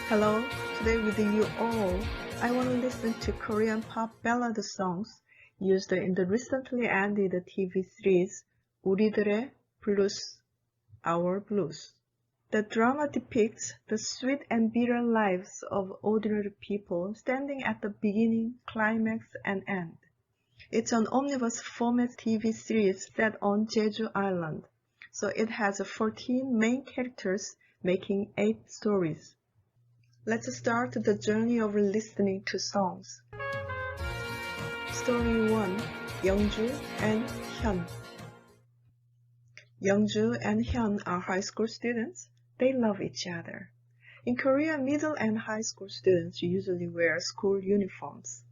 Hello, today with you all, I want to listen to Korean pop ballad songs used in the recently ended TV series 우리들의 Blues, Our Blues. The drama depicts the sweet and bitter lives of ordinary people standing at the beginning, climax, and end. It's an omnibus format TV series set on Jeju Island, so it has 14 main characters making 8 stories. Let's start the journey of listening to songs. Story 1. Youngju and Hyun. Youngju and Hyun are high school students. They love each other. In Korea, middle and high school students usually wear school uniforms.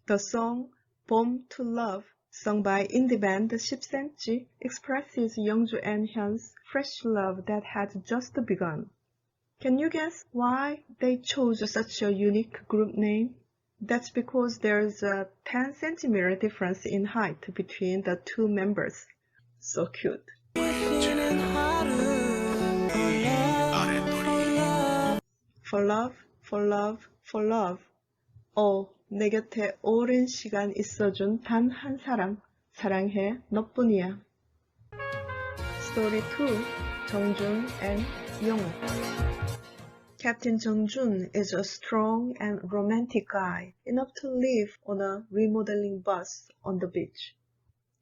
The song Bomb to Love, sung by indie band 10cm, expresses Youngju and Hyun's fresh love that has just begun. Can you guess why they chose such a unique group name? That's because there's a 10 centimeter difference in height between the two members. So cute. For love, for love, for love. 내 곁에 오랜 시간 있어준 단 한 사람. 사랑해, 너뿐이야. Story 2. 정준 and Young-wook. Captain Jung-jun is a strong and romantic guy, enough to live on a remodeling bus on the beach.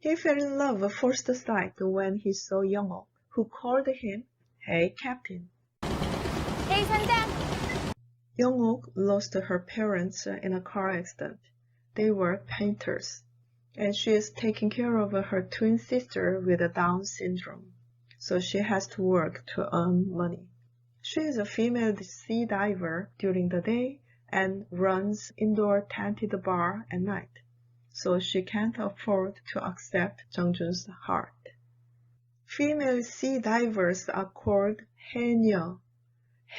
He fell in love at first sight when he saw Young-wook, who called him, "Hey, Captain." Hey, 선장! Young-wook lost her parents in a car accident. They were painters, and she is taking care of her twin sister with Down syndrome, so she has to work to earn money. She is a female sea diver during the day and runs indoor tented bar at night, so she can't afford to accept Jung-jun's heart. Female sea divers are called haenyeo.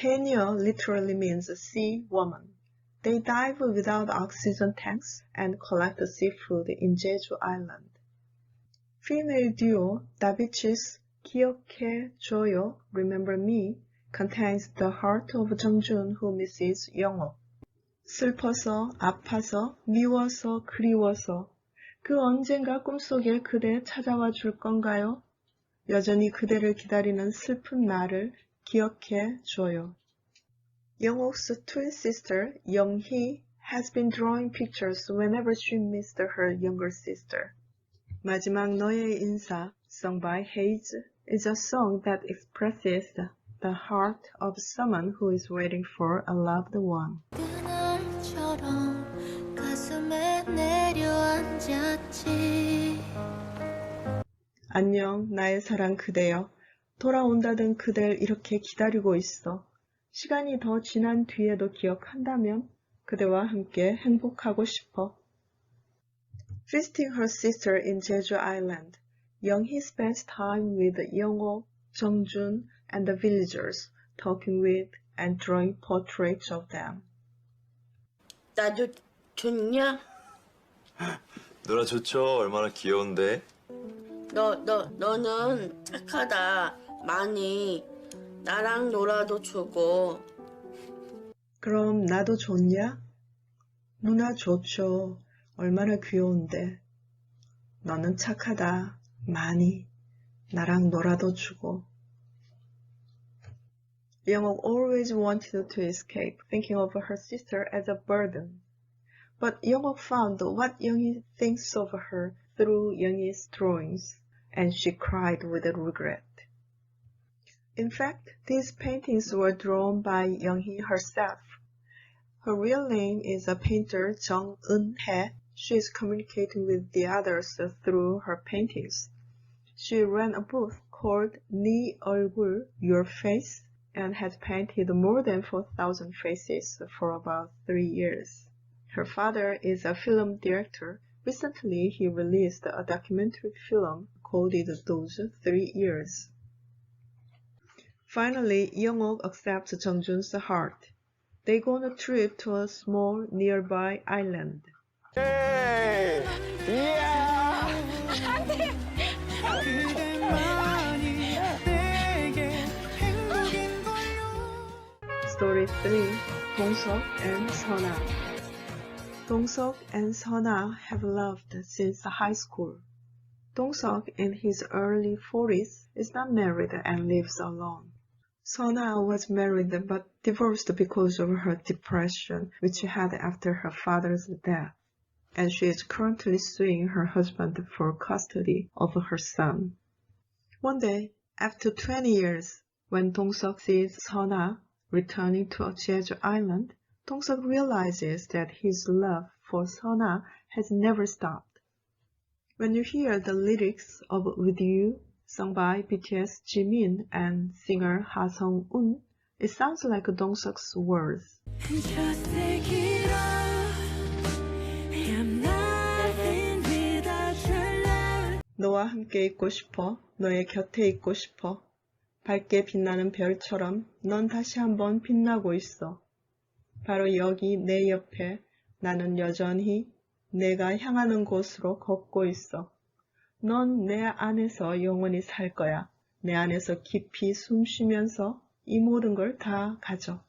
Haenyeo literally means sea woman. They dive without oxygen tanks and collect seafood in Jeju Island. Female duo 다비치's 기억해줘요, Remember Me, contains the heart of Jung-jun who misses Young-wook. 슬퍼서, 아파서, 미워서, 그리워서 그 언젠가 꿈속에 그대 찾아와 줄 건가요? 여전히 그대를 기다리는 슬픈 나를 기억해 줘요. Young-wook's twin sister, Young-hee, has been drawing pictures whenever she missed her younger sister. 마지막 너의 인사, sung by Haze, is a song that expresses the heart of someone who is waiting for a loved one. 안녕, 나의 사랑 그대여. 돌아온다던 그댈 이렇게 기다리고 있어. 시간이 더 지난 뒤에도 기억한다면 그대와 함께 행복하고 싶어. Visiting her sister in Jeju Island, Young-hee spends time with Young-wook, Jung-jun, and the villagers, talking with and drawing portraits of them. 나도 좋냐? 누나 좋죠? 얼마나 귀여운데? 너는 착하다. 많이. 나랑 놀아도 주고. 그럼 나도 좋냐? 누나 좋죠. 얼마나 귀여운데. 너는 착하다. 많이. 나랑 놀아도 주고. Young-wook always wanted to escape, thinking of her sister as a burden. But Young-wook found what Young-hee thinks of her through Young-hee's drawings, and she cried with regret. In fact, these paintings were drawn by Young-hee herself. Her real name is a painter Jung Eun-hye. She is communicating with the others through her paintings. She ran a booth called 네 얼굴, Your Face, and has painted more than 4,000 faces for about 3 years. Her father is a film director. Recently, he released a documentary film called Those 3 Years. Finally, Young-wook accepts Jung-jun's heart. They go on a trip to a small nearby island. Hey! Yeah! Story 3. Dong-seok and Sona. Dong-seok and Sona have loved since high school. Dong-seok, in his early 40s, is not married and lives alone. Sona was married but divorced because of her depression, which she had after her father's death, and she is currently suing her husband for custody of her son. One day, after 20 years, when Dong-seok sees Sona returning to Jeju Island, Dong-seok realizes that his love for Sona has never stopped. When you hear the lyrics of With You, sung by BTS Jimin and singer Ha Sung-un, it sounds like Dong-seok's words. 너와 함께 있고 싶어, 너의 곁에 있고 싶어. 밝게 빛나는 별처럼 넌 다시 한번 빛나고 있어. 바로 여기 내 옆에 나는 여전히 내가 향하는 곳으로 걷고 있어. 넌 내 안에서 영원히 살 거야. 내 안에서 깊이 숨 쉬면서 이 모든 걸 다 가져.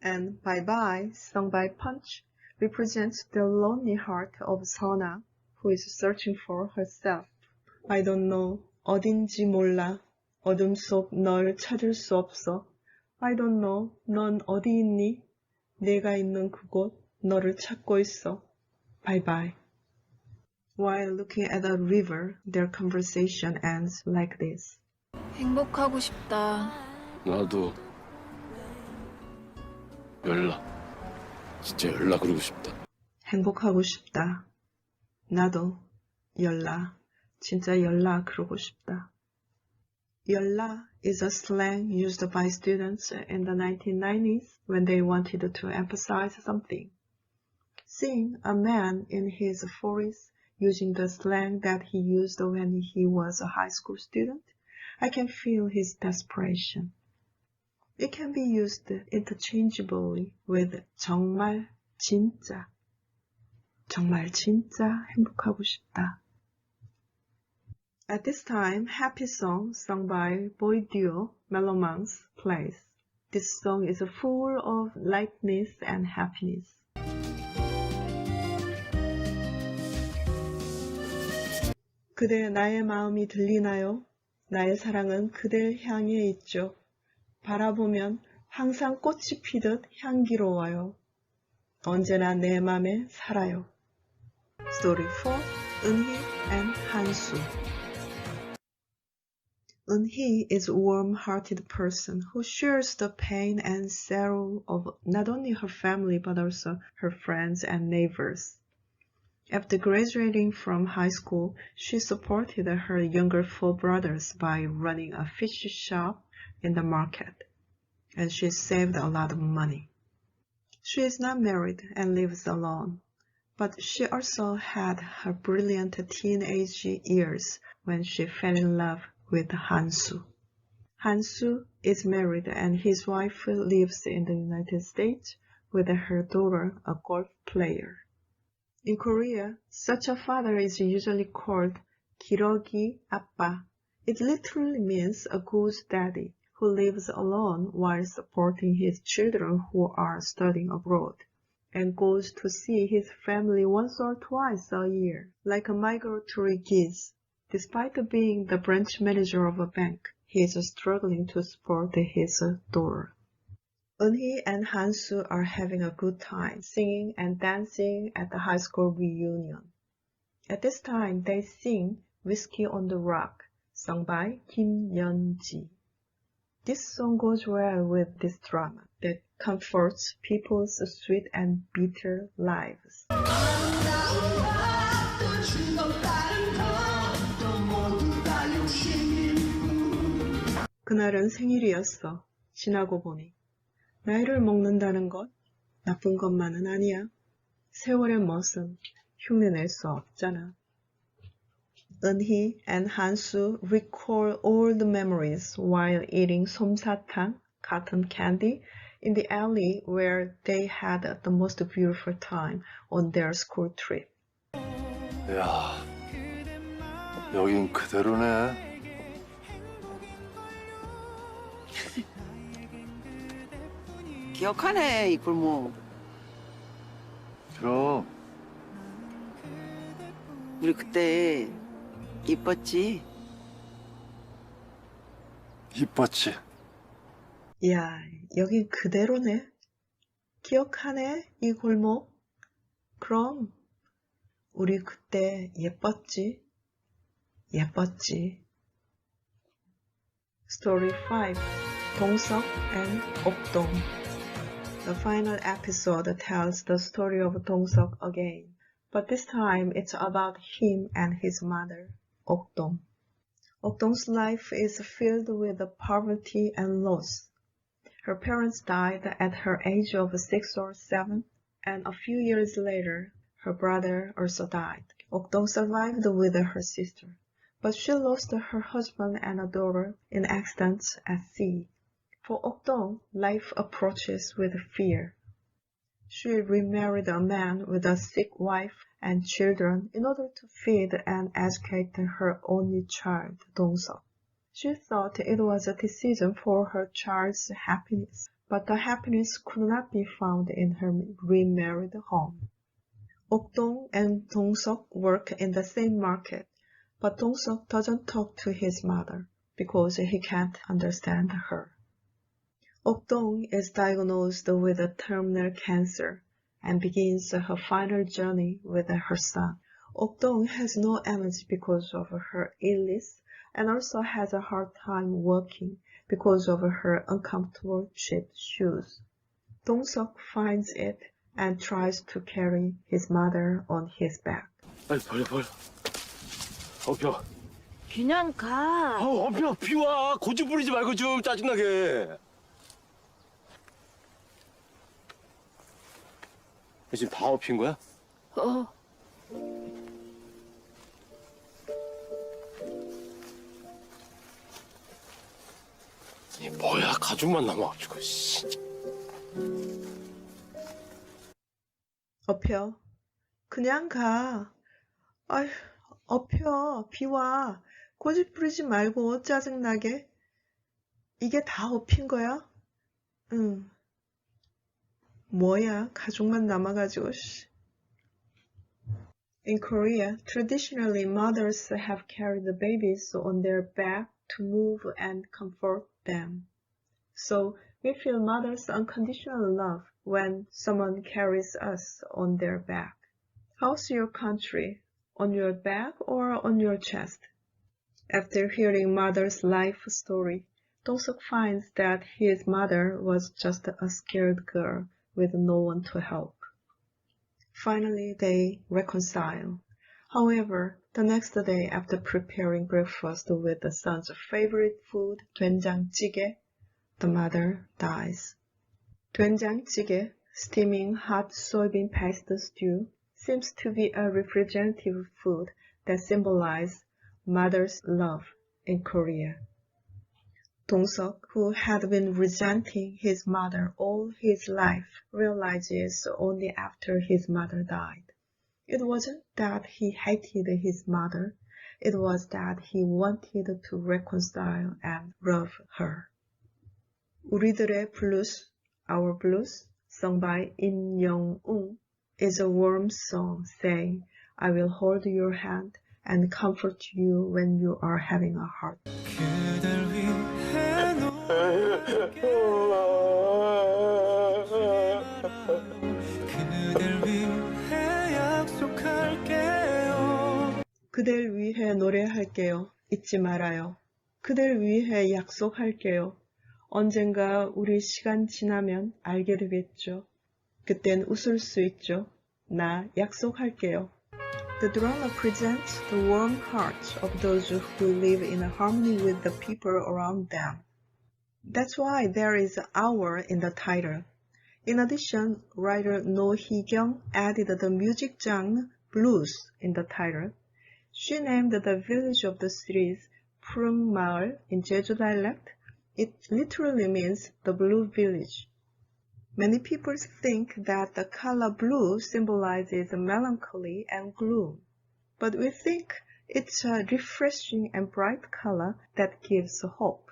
And Bye Bye, sung by Punch, represents the lonely heart of Sona, who is searching for herself. I don't know, 어딘지 몰라. 어둠 속 널 찾을 수 없어. I don't know, 넌 어디 있니? 내가 있는 그곳, 너를 찾고 있어. Bye bye. While looking at a river, their conversation ends like this. 행복하고 싶다. 나도 연락. 진짜 연락 그러고 싶다. 행복하고 싶다. 나도 연락. 진짜 연락 그러고 싶다. 연락 is a slang used by students in the 1990s when they wanted to emphasize something. Seeing a man in his 40s using the slang that he used when he was a high school student, I can feel his desperation. It can be used interchangeably with 정말 진짜. 정말 진짜 행복하고 싶다. At this time, Happy Song, sung by boy duo Melomans, plays. This song is full of lightness and happiness. 그대 나의 마음이 들리나요? 나의 사랑은 그댈 향해 있죠. 바라보면 항상 꽃이 피듯 향기로워요. 언제나 내 맘에 살아요. Story 4. 은희 and 한수. Eun-hee is a warm-hearted person who shares the pain and sorrow of not only her family but also her friends and neighbors. After graduating from high school, she supported her younger 4 brothers by running a fish shop in the market, and she saved a lot of money. She is not married and lives alone, but she also had her brilliant teenage years when she fell in love with Han-soo. Han-soo is married and his wife lives in the United States with her daughter, a golf player. In Korea, such a father is usually called 기러기 아빠. It literally means a goose daddy who lives alone while supporting his children who are studying abroad, and goes to see his family once or twice a year, like a migratory geese. Despite being the branch manager of a bank, he is struggling to support his daughter. Eun-hee and Han-soo are having a good time singing and dancing at the high school reunion. At this time, they sing Whiskey on the Rock, sung by Kim Yeon-ji. This song goes well with this drama that comforts people's sweet and bitter lives. 그날은 생일이었어. 지나고 보니. 나이를 먹는다는 것 나쁜 것만은 아니야. 세월의 멋은 흉내낼 수 없잖아. Eun-hee and Han-soo recall old memories while eating 솜사탕, cotton candy, in the alley where they had the most beautiful time on their school trip. 야, 여긴 그대로네. 기억하네, 이 골목. 그럼 우리 그때 이뻤지? 이뻤지. 야, 여기 그대로네. 기억하네, 이 골목. 그럼, 우리 그때 예뻤지? 예뻤지. Story 5. 동석 and 옥동. The final episode tells the story of Dong-seok again, but this time it's about him and his mother, 옥동. 옥동's life is filled with poverty and loss. Her parents died at her age of 6 or 7, and a few years later, her brother also died. 옥동 survived with her sister, but she lost her husband and a daughter in accidents at sea. For 옥동, life approaches with fear. She remarried a man with a sick wife and children in order to feed and educate her only child, Dong-seok. She thought it was a decision for her child's happiness, but the happiness could not be found in her remarried home. 옥동 and Dong-seok work in the same market, but Dong-seok doesn't talk to his mother because he can't understand her. 옥동 is diagnosed with a terminal cancer and begins her final journey with her son. 옥동 has no energy because of her illness and also has a hard time walking because of her uncomfortable cheap shoes. Dong-seok finds it and tries to carry his mother on his back. 빨리 버려. 엎혀. 그냥 가. 엎혀. 비와. 고집 부리지 말고 좀 짜증나게. 지금 다 엎인 거야? 이 뭐야, 가죽만 남아가지고, 씨. 엎혀. 그냥 가. 아휴, 엎혀. 비와. 고집 부리지 말고 짜증나게. 이게 다 엎인 거야? 응. 뭐야, 가족만 남아가지고, 씨. In Korea, traditionally mothers have carried the babies on their back to move and comfort them. So we feel mother's unconditional love when someone carries us on their back. How's your country? On your back or on your chest? After hearing mother's life story, Dong-seok finds that his mother was just a scared girl with no one to help. Finally, they reconcile. However, the next day after preparing breakfast with the son's favorite food, 된장찌개, the mother dies. 된장찌개, steaming hot soybean paste stew, seems to be a representative food that symbolizes mother's love in Korea. Dong-seok, who had been resenting his mother all his life, realizes only after his mother died. It wasn't that he hated his mother, it was that he wanted to reconcile and love her. 우리들의 blues, Our Blues, sung by In Young-un, is a warm song saying, I will hold your hand and comfort you when you are having a hard time. 그댈 위해 노래할게요. 잊지 말아요. 그댈 위해 약속할게요. 언젠가 우리 시간 지나면 알게 되겠죠. 그땐 웃을 수 있죠. 나 약속할게요. The drama presents the warm hearts of those who live in harmony with the people around them. That's why there is our in the title. In addition, writer No Hee-kyung added the music genre blues in the title. She named the village of the series Purung Maul in Jeju dialect. It literally means the blue village. Many people think that the color blue symbolizes melancholy and gloom, but we think it's a refreshing and bright color that gives hope.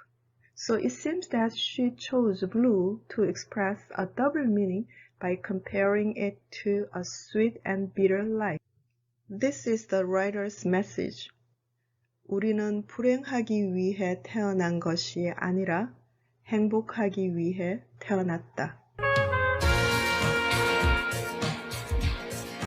So it seems that she chose blue to express a double meaning by comparing it to a sweet and bitter life. This is the writer's message. 우리는 불행하기 위해 태어난 것이 아니라 행복하기 위해 태어났다.